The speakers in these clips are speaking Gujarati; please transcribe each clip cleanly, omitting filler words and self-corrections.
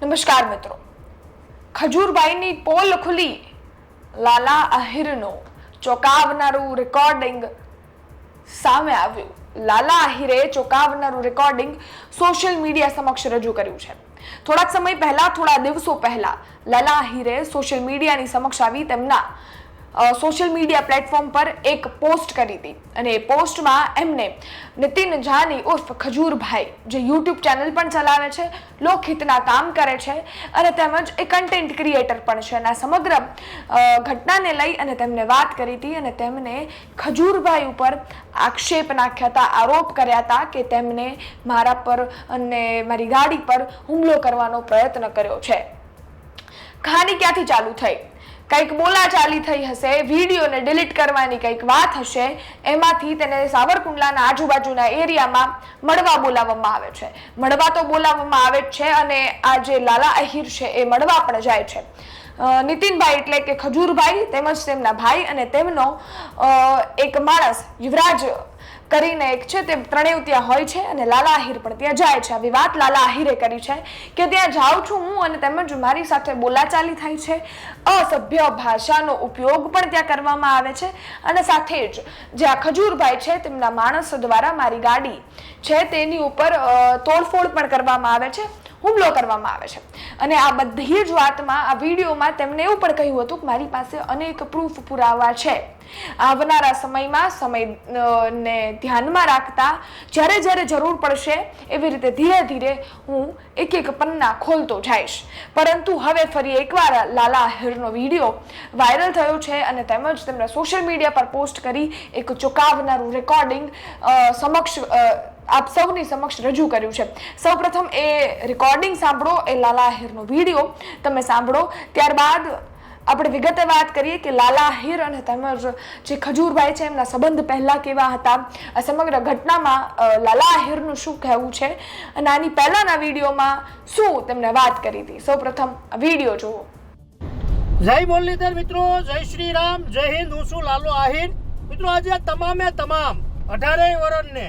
નમસ્કાર મિત્રો, ખજૂરભાઈની પોલ ખુલી, લાલા આહિરનો ચોંકાવનારું રેકોર્ડિંગ સામે આવ્યું. લાલા આહિરે ચોંકાવનારું રેકોર્ડિંગ સોશિયલ મીડિયા સમક્ષ રજૂ કર્યું છે. થોડા દિવસો પહેલા લાલા આહિરે સોશિયલ મીડિયાની સમક્ષ આવી તેમના સોશિયલ મીડિયા પ્લેટફોર્મ પર એક પોસ્ટ કરી હતી અને એ પોસ્ટમાં એમને નીતિન જાની ઉર્ફ ખજૂરભાઈ, જે યુટ્યુબ ચેનલ પણ ચલાવે છે, લોકહિતના કામ કરે છે અને તેમજ એ કન્ટેન્ટ ક્રિએટર પણ છે, અને આ સમગ્ર ઘટનાને લઈ અને તેમને વાત કરી હતી અને તેમને ખજૂરભાઈ ઉપર આક્ષેપ નાખ્યા હતા, આરોપ કર્યા હતા કે તેમને મારા પર અને મારી ગાડી પર હુમલો કરવાનો પ્રયત્ન કર્યો છે. કહાની ક્યાંથી ચાલુ થઈ? કંઈક બોલાચાલી થઈ હશે, વિડીયોને ડિલીટ કરવાની કંઈક વાત હશે, એમાંથી તેને સાવરકુંડલાના આજુબાજુના એરિયામાં મળવા બોલાવવામાં આવે છે. મળવા તો બોલાવવામાં આવે જ છે અને આ જે લાલા આહિર છે એ મળવા પણ જાય છે. નીતિનભાઈ એટલે કે ખજૂરભાઈ તેમજ તેમના ભાઈ અને તેમનો એક માણસ યુવરાજ કરીને એક છે, તે ત્રણેય ત્યાં હોય છે અને લાલા આહિર પણ ત્યાં જાય છે. આવી વાત લાલા આહિરે કરી છે કે ત્યાં જાઉં છું હું અને તેમજ મારી સાથે બોલાચાલી થાય છે, અસભ્ય ભાષાનો ઉપયોગ પણ ત્યાં કરવામાં આવે છે અને સાથે જ જે આ ખજૂરભાઈ છે તેમના માણસ દ્વારા મારી ગાડી છે તેની ઉપર તોડફોડ પણ કરવામાં આવે છે, હુમલો કરવામાં આવે છે. અને આ બધી જ વાતમાં, આ વિડીયોમાં તેમને એવું પણ કહ્યું હતું કે મારી પાસે અનેક પ્રૂફ પુરાવા છે. આવનારા સમયમાં સમયને ધ્યાનમાં રાખતા જ્યારે જરૂર પડશે એવી રીતે ધીરે ધીરે હું એક પન્ના ખોલતો જઈશ. પરંતુ હવે ફરી એકવાર લાલા આહિરનો વિડીયો વાયરલ થયો છે અને તેમજ તેમણે સોશિયલ મીડિયા પર પોસ્ટ કરી એક ચોંકાવનારું રેકોર્ડિંગ આપ સૌની સમક્ષ રજૂ કર્યું છે. સૌપ્રથમ એ રેકોર્ડિંગ સાંભળો, એ લાલા આહિરનો વિડીયો તમે સાંભળો, ત્યારબાદ આપણે વિગતે વાત કરીએ કે લાલા આહિર અને તેમજ જે ખજૂરભાઈ છે એમના સંબંધ પહેલા કેવા હતા, આ સમગ્ર ઘટનામાં લાલા આહિરનું શું કહેવું છે અને આની પહેલાના વિડીયોમાં શું તેમણે વાત કરી હતી. સૌપ્રથમ વિડીયો જુઓ. જય મુરલીધર મિત્રો, જય શ્રી રામ, જય હિન્દ. હું છું લાલો આહિર. મિત્રો, આજે તમામ 18 વર્ષને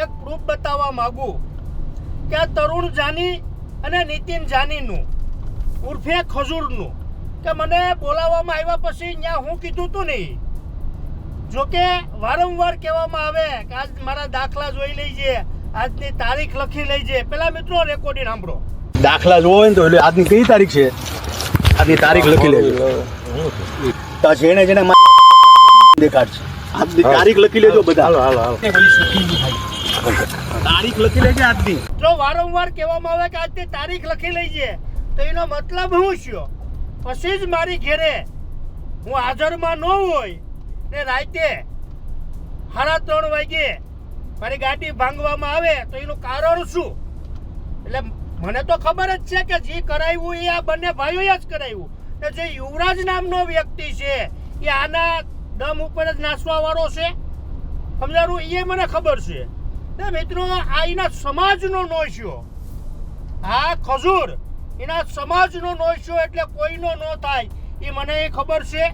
એક પ્રૂફ બતાવવા માંગુ કે આ તરુણ જાની અને નીતિન જાનીનું ઉર્ફે ખજૂરનું કે મને બોલાવવામાં આવ્યા પછી ત્યાં હું કીધું તું નહીં. જોકે વારંવાર કહેવામાં આવે કે આજ મારા દાખલા જોઈ લેજે, આજની તારીખ લખી લેજે. પેલા મિત્રો રેકોર્ડિંગ સાંભળો. દાખલા જોવો ને તો એટલે આજની કઈ તારીખ છે, આજની તારીખ લખી લેજો. તો જેને દેખાડશે આજની તારીખ લખી લેજો બધા. તારીખ લખી લેજે આજની. જો વારંવાર કહેવામાં આવે કે આજની તારીખ લખી લેજે તો એનો મતલબ શું છે? પછી જ મારી ઘેરે હું હાજરમાં ન હોય ને રાતે 3:30 વાગે મારી ગાડી ભાંગવામાં આવે તો એનું કારણ શું? એટલે મને તો ખબર જ છે કે જે કરાવ્યું એ આ બંને ભાઈઓએ જ કરાવ્યું. ને જે યુવરાજ નામનો વ્યક્તિ છે એ આના દમ ઉપર જ નાસવા વાળો છે, સમજાણું? એ મને ખબર છે. ને મિત્રો, આ એના સમાજનો નોશ્યો, આ ખજૂર એના સમાજનો નોશ્યો એટલે કોઈનો ન થાય એ મને ખબર છે.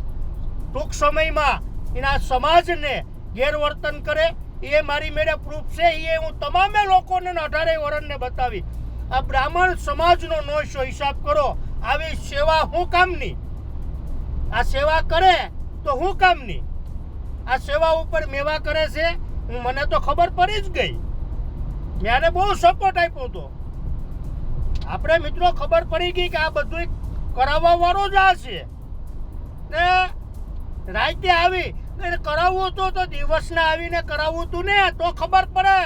ટૂંક સમયમાં એના સમાજને ગેરવર્તન કરે એ મારી મેળે પ્રૂફ છે. એ હું તમામે લોકોને 18 વર્ષને બતાવી. આ બ્રાહ્મણ સમાજનો નોશ્યો, હિસાબ કરો. આવી સેવા હું કામની? આ સેવા કરે તો હું કામની? આ સેવા ઉપર મેવા કરે છે. મને તો ખબર પડી જ ગઈ. મેં બહુ સપોર્ટ આપ્યો હતો. આપણે મિત્રો ખબર પડી ગઈ કે આ બધું કરાવવા વાળો જ આ છે. ને રાતે આવી કરાવવું હતું તો દિવસના આવીને કરાવવું હતું ને તો ખબર પડે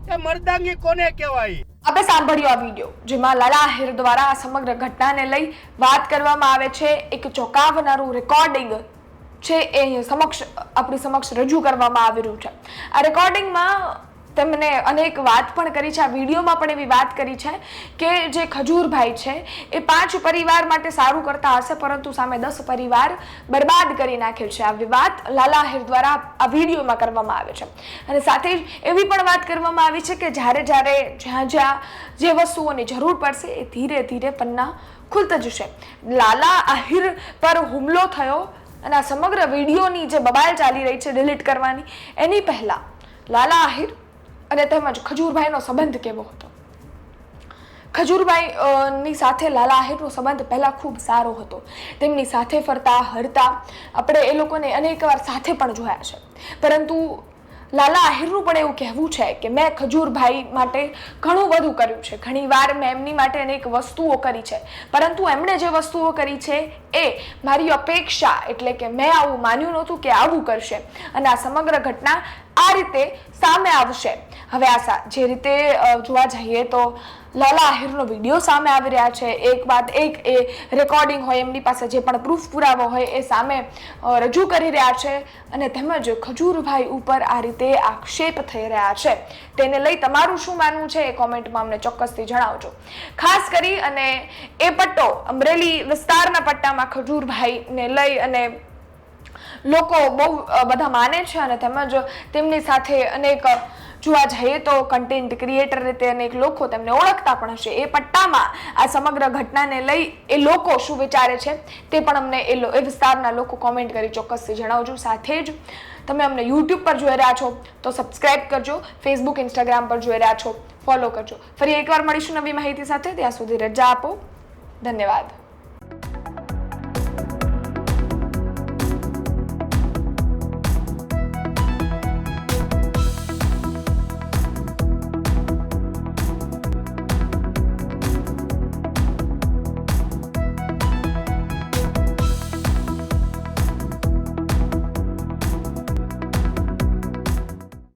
કે મર્દાંગી કોને કહેવાય. આપણે સાંભળ્યો આ વિડીયો જેમાં લાલા આહિર દ્વારા આ સમગ્ર ઘટનાને લઈ વાત કરવામાં આવે છે. એક ચોંકાવનારું રેકોર્ડિંગ છે એ આપણી સમક્ષ રજૂ કરવામાં આવી રહ્યું છે. આ રેકોર્ડિંગમાં તેમને અનેક વાત પણ કરી છે. આ વિડીયોમાં પણ એવી વાત કરી છે કે જે ખજૂરભાઈ છે એ 5 પરિવાર માટે સારું કરતા હશે પરંતુ સામે 10 પરિવાર બરબાદ કરી નાખેલ છે. આવી વાત લાલા આહિર દ્વારા આ વિડીયોમાં કરવામાં આવે છે. અને સાથે જ એવી પણ વાત કરવામાં આવી છે કે જ્યાં જે વસ્તુઓની જરૂર પડશે એ ધીરે ધીરે પન્ના ખુલતા જશે. લાલા આહિર પર હુમલો થયો અને આ સમગ્ર વિડીયોની જે બબાલ ચાલી રહી છે ડિલીટ કરવાની, એની પહેલા લાલા આહિર અને તેમજ ખજૂરભાઈનો સંબંધ કેવો હતો? ખજૂરભાઈ ની સાથે લાલા આહિરનો સંબંધ પહેલા ખૂબ સારો હતો. તેમની સાથે ફરતા હરતા આપણે એ લોકોને અનેકવાર સાથે પણ જોયા છે. પરંતુ લાલા આહિરનું પણ એવું કહેવું છે કે મેં ખજૂરભાઈ માટે ઘણું બધું કર્યું છે. ઘણીવાર મેં એમની માટે અનેક વસ્તુઓ કરી છે, પરંતુ એમણે જે વસ્તુઓ કરી છે એ મારી અપેક્ષા એટલે કે મેં આવું માન્યું નહોતું કે આવું કરશે, અને આ સમગ્ર ઘટના આ રીતે સામે આવશે. હવે જે રીતે જોવા જઈએ તો લાલા આહિરનો વિડીયો સામે આવી રહ્યા છે. એક બાદ એક એ રેકોર્ડિંગ હોય, એમની પાસે જે પણ પ્રૂફ પુરાવો હોય એ સામે રજૂ કરી રહ્યા છે, અને તેમજ ખજૂરભાઈ ઉપર આ રીતે આક્ષેપ થઈ રહ્યા છે. તેને લઈ તમારું શું માનવું છે એ કોમેન્ટમાં અમને ચોક્કસથી જણાવજો. ખાસ કરી અને એ પટ્ટો અમરેલી વિસ્તારના પટ્ટામાં ખજૂરભાઈને લઈ અને લોકો બહુ બધા માને છે, અને તેમજ તેમની સાથે અનેક જોવા જઈએ તો કન્ટેન્ટ ક્રિએટર રીતે અનેક લોકો તેમને ઓળખતા પણ હશે. એ પટ્ટામાં આ સમગ્ર ઘટનાને લઈ એ લોકો શું વિચારે છે તે પણ અમને એ વિસ્તારના લોકો કોમેન્ટ કરી ચોક્કસથી જણાવજો. સાથે જ તમે અમને યુટ્યુબ પર જોઈ રહ્યા છો તો સબસ્ક્રાઇબ કરજો, ફેસબુક ઇન્સ્ટાગ્રામ પર જોઈ રહ્યા છો ફોલો કરજો. ફરી એકવાર મળીશું નવી માહિતી સાથે. ત્યાં સુધી રજા આપો. ધન્યવાદ.